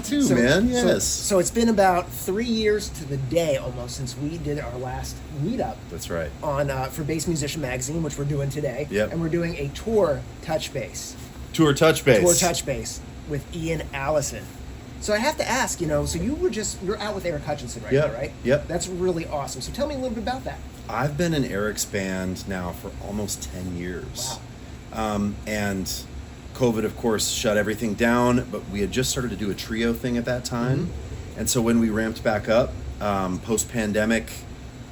too, man. Yes. So it's been about 3 years to the day almost since we did our last meetup. That's right. On for Bass Musician Magazine, which we're doing today. Yep. And we're doing a tour touch bass. Tour touch bass. Tour touch bass with Ian Allison. So I have to ask, so you're out with Eric Hutchinson right now, right? Yep. That's really awesome. So tell me a little bit about that. I've been in Eric's band now for almost 10 years. Wow. And COVID, of course, shut everything down, but we had just started to do a trio thing at that time. Mm-hmm. And so when we ramped back up, post-pandemic,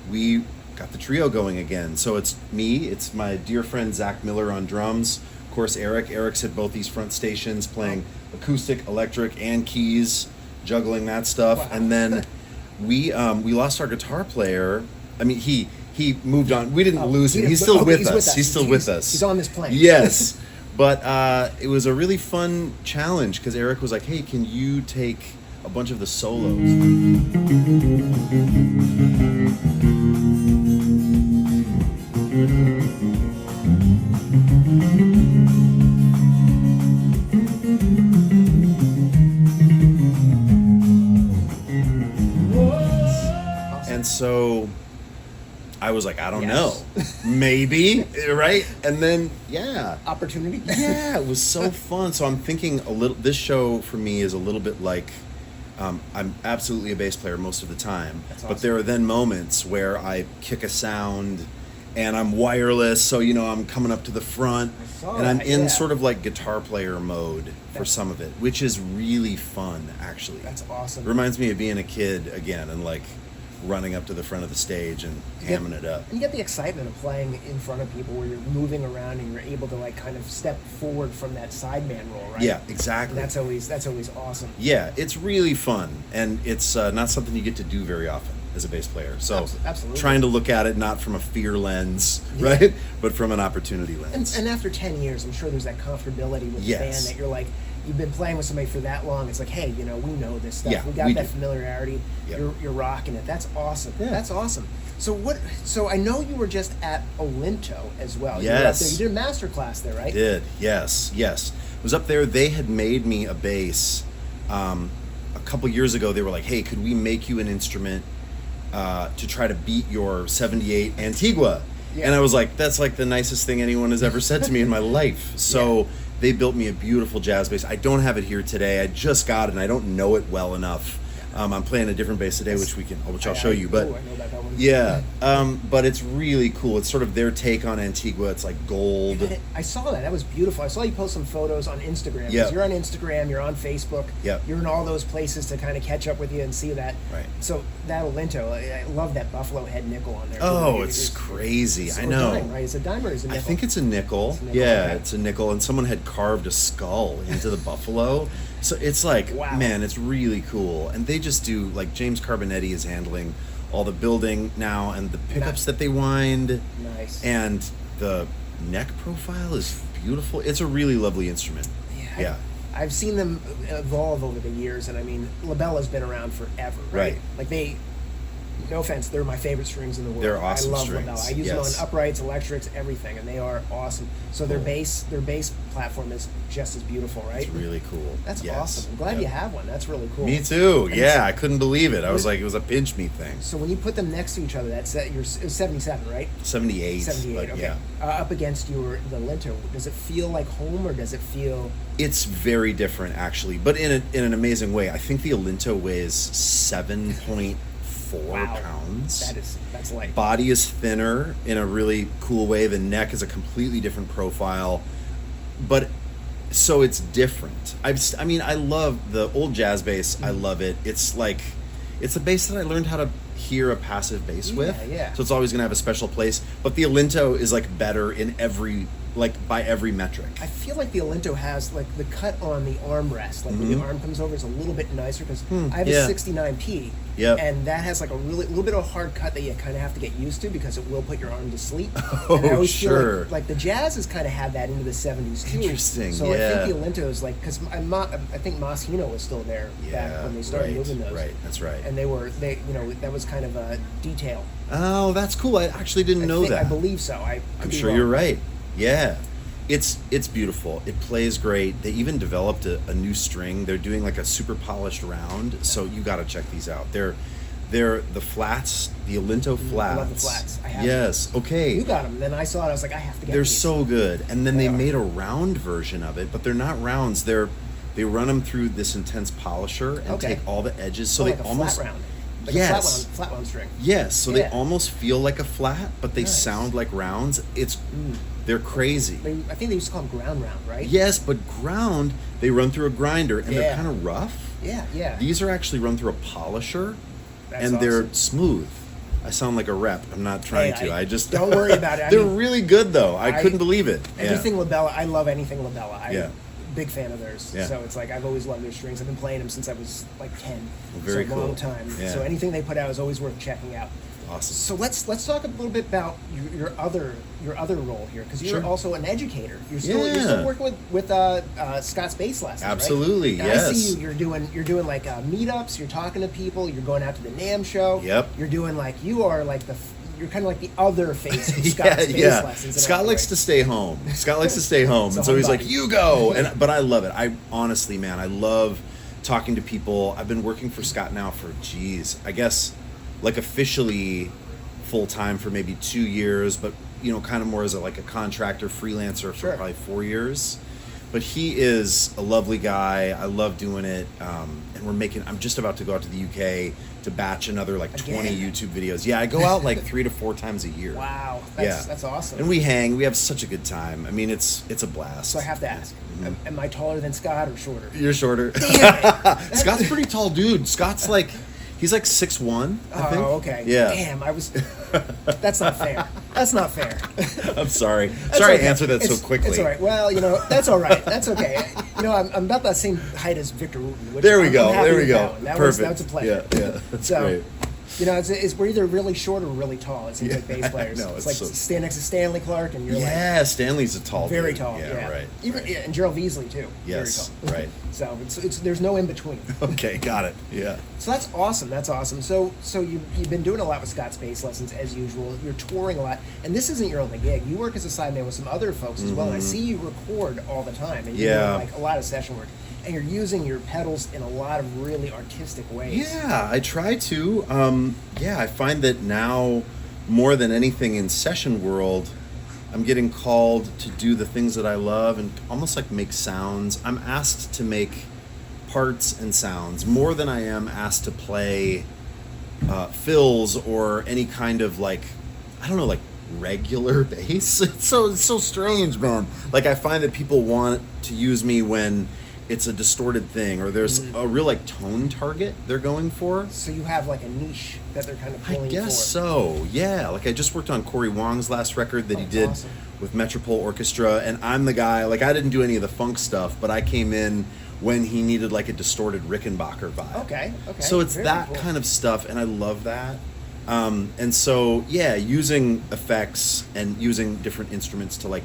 we got the trio going again. So it's me, it's my dear friend Zach Miller on drums, of course Eric. Eric's at both these front stations playing acoustic, electric, and keys, juggling that stuff. Wow. And then we lost our guitar player. I mean, he moved on. We didn't lose him. He's still with us. He's still with us. He's on this plane. Yes. But it was a really fun challenge because Eric was like, hey, can you take a bunch of the solos? And so I was like, I don't know. Maybe, right? And then, Opportunity? Yeah, it was so fun. So I'm thinking this show for me is a little bit like, I'm absolutely a bass player most of the time. That's awesome. But there are then moments where I kick a sound and I'm wireless. So, I'm coming up to the front and I'm in sort of like guitar player mode for some of it, which is really fun, actually. That's awesome. It reminds me of being a kid again and like running up to the front of the stage and hamming it up. And you get the excitement of playing in front of people where you're moving around and you're able to like kind of step forward from that sideman role, right? Yeah, exactly. And that's always awesome. Yeah, it's really fun, and it's not something you get to do very often as a bass player. So absolutely. Trying to look at it not from a fear lens, right, but from an opportunity lens. And after 10 years, I'm sure there's that comfortability with the band that you're like, you've been playing with somebody for that long. It's like, hey, we know this stuff. We got that familiarity. Yep. You're rocking it. That's awesome. Yeah. That's awesome. So I know you were just at Olinto as well. Yes. You did a master class there, right? I did. Yes. I was up there. They had made me a bass a couple years ago. They were like, hey, could we make you an instrument to try to beat your 78 Antigua? Yeah. And I was like, that's like the nicest thing anyone has ever said to me in my life. So they built me a beautiful jazz bass. I don't have it here today. I just got it, and I don't know it well enough. I'm playing a different bass today, which I'll show you. But I know about that one. But it's really cool. It's sort of their take on Antigua. It's like gold. I saw that. That was beautiful. I saw you post some photos on Instagram. Yeah. You're on Instagram. You're on Facebook. Yep. You're in all those places to kind of catch up with you and see that. Right. So that Olinto, I love that buffalo head nickel on there. Oh, it's crazy. I know. Dime, right? It's a dime or is it a nickel? I think it's a nickel. It's a nickel. And someone had carved a skull into the buffalo. So it's like, man, it's really cool. And they just do, like, James Carbonetti is handling all the building now and the pickups that they wind. Nice. And the neck profile is beautiful. It's a really lovely instrument. Yeah. I've seen them evolve over the years, and I mean, Labella's been around forever, right? Like no offense, they're my favorite strings in the world. They're awesome I love strings. Labella. I use them on uprights, electrics, everything, and they are awesome. So their bass platform is just as beautiful, right? It's really cool. That's awesome. I'm glad you have one. That's really cool. Me too. I couldn't believe it. I was like, it was a pinch me thing. So when you put them next to each other, it was 77, right? 78. 78. Okay. Up against the Olinto, does it feel like home, or does it feel? It's very different, actually, but in an amazing way. I think the Olinto weighs 7.4 pounds. That's light. Body is thinner in a really cool way. The neck is a completely different profile, but so it's different. I love the old jazz bass. I love it. It's a bass that I learned how to hear a passive bass with. So it's always going to have a special place. But the Olinto is like better in by every metric. I feel like the Olinto has like the cut on the armrest, like when the arm comes over, is a little bit nicer because I have a 69P, and that has like a little bit of a hard cut that you kind of have to get used to because it will put your arm to sleep. Oh, and I always sure. feel like the jazz has kind of had that into the 70s too. Interesting. So I think the Olinto is like, because I think Moschino was still there back when they started moving those. Right, that's right. And that was kind of a detail. Oh, that's cool. I actually didn't know that. I believe so. I'm sure you're right. Yeah. It's beautiful. It plays great. They even developed a new string. They're doing like a super polished round, so you got to check these out. They're the flats, the Olinto flats. I love the flats. I have yes. them. Okay. You got them. Then I saw it. I was like, I have to get They're these. so good. And then they made a round version of it, but they're not rounds. They run them through this intense polisher and take all the edges, so like they a almost flat round. Like yes, a flat wound string. Yes. So they almost feel like a flat, but they Nice. sound like rounds. They're crazy. I think they used to call them ground round, right? Yes, but ground, they run through a grinder, and they're kind of rough. Yeah. These are actually run through a polisher, That's and they're awesome. smooth. I sound like a rep. I'm not trying to. I just don't worry about it. They're really good, though. I couldn't believe it. Everything Labella. I love anything Labella. I'm big fan of theirs. Yeah. So it's like I've always loved their strings. I've been playing them since I was like 10. Very so a long cool. time. Yeah. So anything they put out is always worth checking out. Awesome. So let's talk a little bit about your other role here, because you're also an educator. You're still working with Scott's bass lessons. Absolutely, right? yes. I see you. You're doing like meetups. You're talking to people. You're going out to the NAMM show. Yep. You're doing like you're kind of like the other face of Scott's bass lessons. Scott likes to stay home. Scott likes to stay home, and so he's like, "You go." But I love it. I honestly, man, I love talking to people. I've been working for Scott now for I guess like officially full time for maybe 2 years, but kind of more as a contractor freelancer for probably 4 years. But he is a lovely guy. I love doing it. And I'm just about to go out to the UK to batch another 20 YouTube videos. Yeah, I go out 3 to 4 times a year. Wow. That's awesome. And we hang. We have such a good time. I mean, it's a blast. So I have to ask, am I taller than Scott or shorter? You're shorter. Scott's a pretty tall dude. Scott's he's 6'1", I think. Oh, okay. Yeah. Damn, that's not fair. That's not fair. I'm sorry. That's Sorry okay. I answered that so quickly. It's all right. Well, that's all right. That's okay. I'm about that same height as Victor Wooten. Which There we I'm go. happy There we with go. that one. Perfect. That's a pleasure. Yeah. That's great. We're either really short or really tall. It seems like bass players. No, it's like stand next to Stanley Clark, and you're Stanley's a tall very dude. tall. Yeah, right. And Gerald Veasley too. Yes, very tall. right. So it's there's no in between. Okay, got it. Yeah. So that's awesome. That's awesome. So you've been doing a lot with Scott's bass lessons as usual. You're touring a lot, and this isn't your only gig. You work as a sideman with some other folks as well. And I see you record all the time, and you're doing a lot of session work, and you're using your pedals in a lot of really artistic ways. Yeah, I try to. I find that now more than anything in session world, I'm getting called to do the things that I love and almost make sounds. I'm asked to make parts and sounds more than I am asked to play fills or any kind of regular bass. It's so strange, man. I find that people want to use me when it's a distorted thing or there's a real tone target they're going for. So you have a niche that they're kind of pulling for. I guess so, yeah. I just worked on Corey Wong's last record that he did with Metropole Orchestra, and I'm the guy, I didn't do any of the funk stuff, but I came in when he needed a distorted Rickenbacker vibe. Okay. So it's that cool kind of stuff, and I love that. And so, using effects and using different instruments to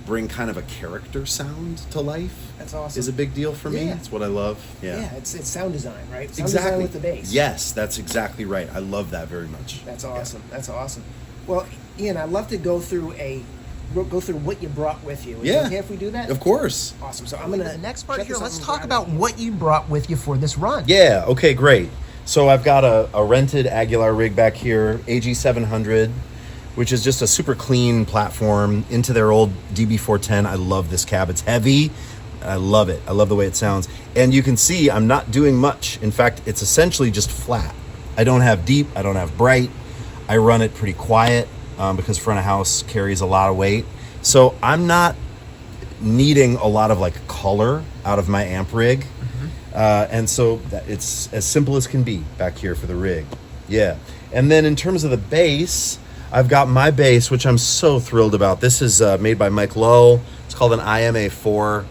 bring kind of a character sound to life. That's awesome. Is a big deal for me. It's what I love. Yeah, it's sound design, right? Sound exactly. design with the bass. Yes, that's exactly right. I love that very much. That's awesome. Yeah. That's awesome. Well, Ian, I'd love to go through what you brought with you. Is it okay if we do that? Of course. Awesome. So I'm gonna the next part here. Let's talk about what you brought with you for this run. Yeah. Okay. Great. So I've got a rented Aguilar rig back here, AG700. Which is just a super clean platform into their old DB410. I love this cab. It's heavy. I love it. I love the way it sounds. And you can see I'm not doing much. In fact, it's essentially just flat. I don't have deep. I don't have bright. I run it pretty quiet because front of house carries a lot of weight. So I'm not needing a lot of color out of my amp rig. And so it's as simple as can be back here for the rig. Yeah. And then in terms of the bass, I've got my bass, which I'm so thrilled about. This is made by Mike Lowe. It's called an IMA4.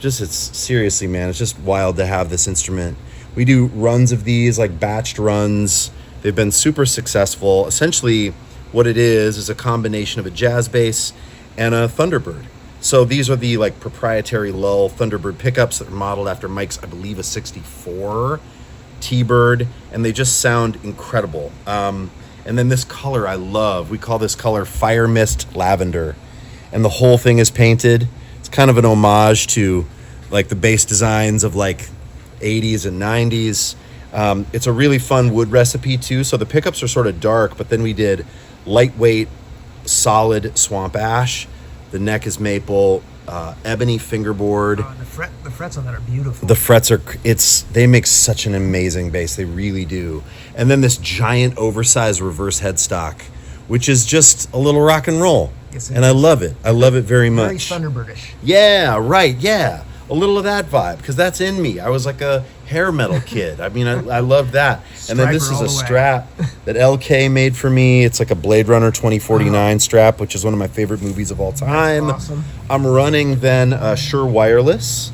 Seriously, man, it's just wild to have this instrument. We do runs of these, batched runs. They've been super successful. Essentially, what it is a combination of a jazz bass and a Thunderbird. So these are the proprietary Lull Thunderbird pickups that are modeled after Mike's, I believe, a 64 T-Bird, and they just sound incredible. And then this color I love. We call this color Fire Mist Lavender. And the whole thing is painted It's kind of an homage to like the bass designs of like 80s and 90s. It's a really fun wood recipe too. So the pickups are sort of dark, but then we did lightweight, solid swamp ash. The neck is maple, ebony fingerboard. The frets on that are beautiful. The frets are, they make such an amazing bass. They really do. And then this giant oversized reverse headstock, which is just a little rock and roll. Yes, and I love it. I love it very much. Very Thunderbirdish. Yeah, right. Yeah. A little of that vibe, because that's in me. I was like a hair metal kid. I mean, I love that. And then this is a strap that LK made for me. It's like a Blade Runner 2049 strap, which is one of my favorite movies of all time. That's awesome. I'm running then a Shure Wireless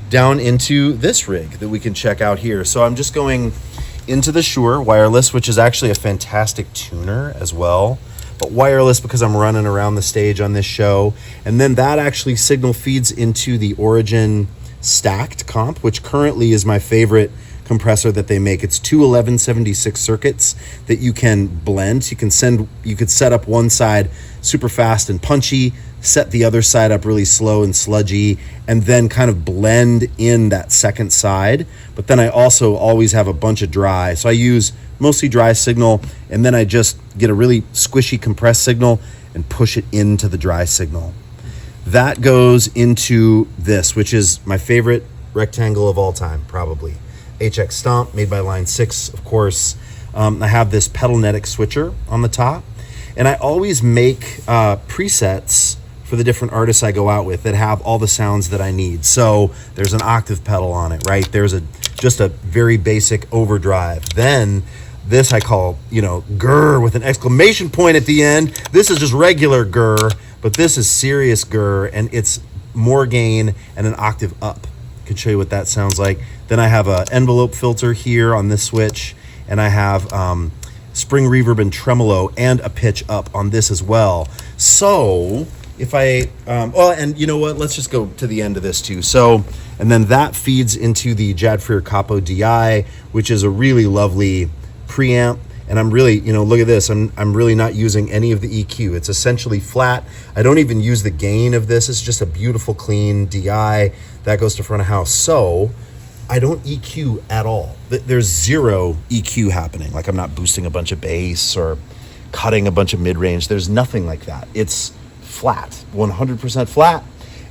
down into this rig that we can check out here. So I'm just going into the Shure Wireless, which is actually a fantastic tuner as well. But wireless because I'm running around the stage on this show. And then that actually signal feeds into the Origin stacked comp, which currently is my favorite compressor that they make. It's two 1176 circuits that you can blend. You could set up one side super fast and punchy, set the other side up really slow and sludgy, and then kind of blend in that second side. But then I also always have a bunch of dry. So I use mostly dry signal, and then I just get a really squishy compressed signal and push it into the dry signal. That goes into this, which is my favorite rectangle of all time, probably. HX Stomp, made by Line 6, of course. I have this pedalnetic switcher on the top, and I always make presets for the different artists I go out with that have all the sounds that I need. So there's an octave pedal on it, right? There's just a very basic overdrive. Then this I call, grr with an exclamation point at the end. This is just regular grr, but this is serious grr, and it's more gain and an octave up. I can show you what that sounds like. Then I have an envelope filter here on this switch, and I have spring reverb and tremolo and a pitch up on this as well. So if I, and you know what, let's just go to the end of this too. So, and then that feeds into the Jadfrier Capo DI, which is a really lovely preamp. And I'm really, look at this. I'm really not using any of the EQ. It's essentially flat. I don't even use the gain of this. It's just a beautiful, clean DI that goes to front of house. So I don't EQ at all. There's zero EQ happening. Like I'm not boosting a bunch of bass or cutting a bunch of mid-range. There's nothing like that. It's flat, 100% flat.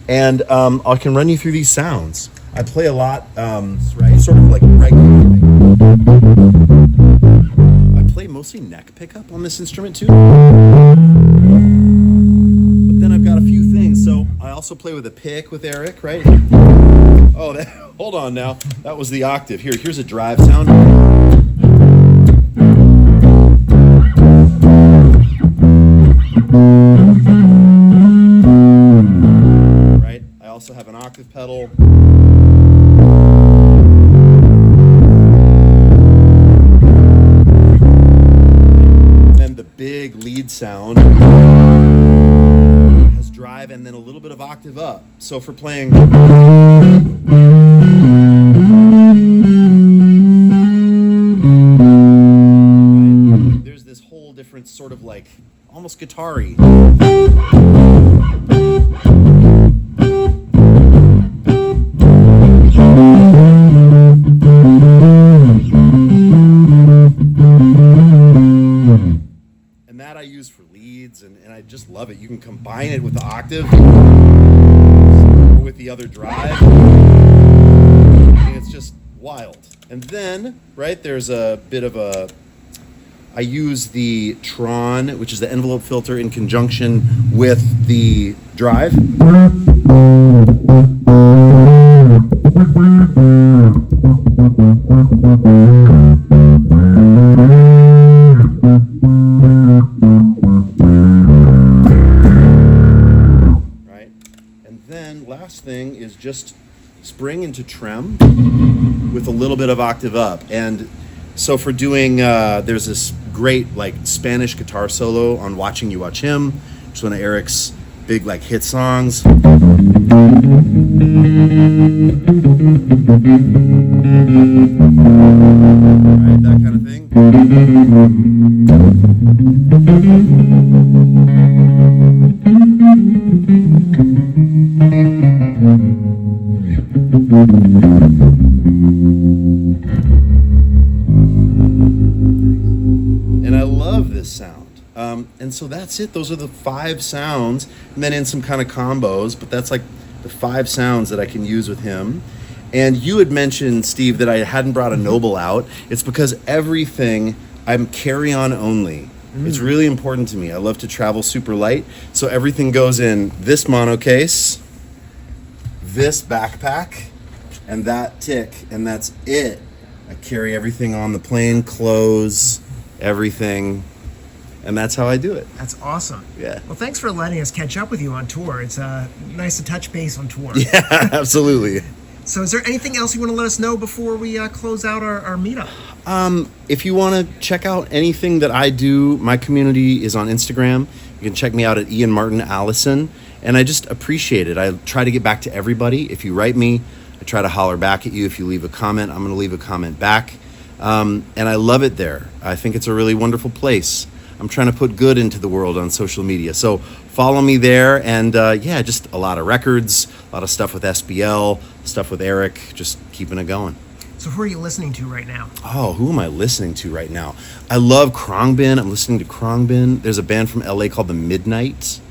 And I can run you through these sounds. I play a lot, sort of like regularly. Play mostly neck pickup on this instrument too, but then I've got a few things. So I also play with a pick with Eric, right? Oh, hold on now, that was the octave. Here's a drive sound, right? I also have an octave pedal. Big lead sound has drive and then a little bit of octave up. So for playing, there's this whole different sort of like almost guitar-y. I use for leads, and I just love it. You can combine it with the octave or with the other drive. And it's just wild. And then, right, there's a bit of I use the Tron, which is the envelope filter, in conjunction with the drive. Thing is just spring into trem with a little bit of octave up. And so for doing there's this great like Spanish guitar solo on Watching You Watch Him, which is one of Eric's big like hit songs. Right, that kind of thing. And I love this sound. And so that's it. Those are the 5 sounds, and then in some kind of combos, but that's like the 5 sounds that I can use with him. And you had mentioned, Steve, that I hadn't brought a Noble out. It's because everything, I'm carry-on only. It's really important to me. I love to travel super light, so everything goes in this mono case, this backpack, and that tick, and that's it. I carry everything on the plane, clothes, everything, and that's how I do it. That's awesome. Yeah. Well, thanks for letting us catch up with you on tour. It's nice to touch base on tour. Yeah, absolutely. So is there anything else you want to let us know before we close out our meetup? If you want to check out anything that I do, my community is on Instagram. You can check me out at Ian Martin Allison, and I just appreciate it. I try to get back to everybody. If you write me, I try to holler back at you. If you leave a comment, I'm going to leave a comment back. And I love it there. I think it's a really wonderful place. I'm trying to put good into the world on social media. So follow me there. And yeah, just a lot of records, a lot of stuff with SBL, stuff with Eric, just keeping it going. So who are you listening to right now? Oh, who am I listening to right now? I love Khruangbin. I'm listening to Khruangbin. There's a band from LA called The Midnight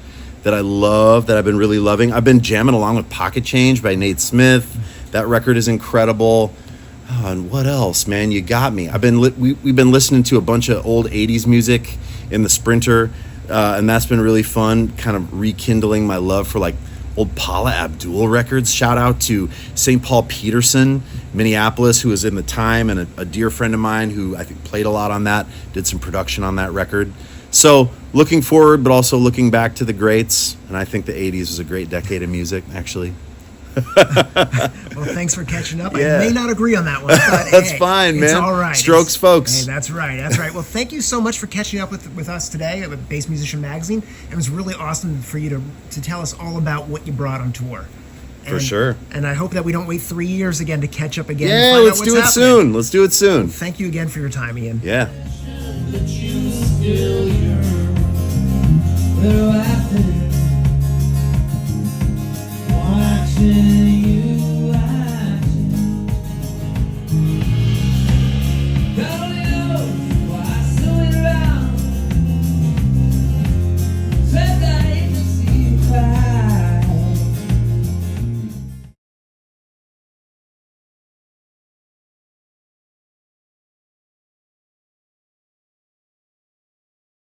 that I love, that I've been really loving. I've been jamming along with Pocket Change by Nate Smith. That record is incredible. Oh, and what else, man? You got me. We've been listening to a bunch of old 80s music in the Sprinter, and that's been really fun, kind of rekindling my love for like old Paula Abdul records. Shout out to St. Paul Peterson, Minneapolis, who was in the time, and a dear friend of mine who I think played a lot on that, did some production on that record. So looking forward, but also looking back to the greats, and I think the 80s was a great decade of music, actually. Well, thanks for catching up. Yeah. I may not agree on that one, but that's hey, fine, man. It's all right. Strokes, folks. Hey, that's right. That's right. Well, thank you so much for catching up with us today at Bass Musician Magazine. It was really awesome for you to tell us all about what you brought on tour. For sure. And I hope that we don't wait 3 years again to catch up again. Yeah, let's do it soon. Let's do it soon. Thank you again for your time, Ian. Yeah.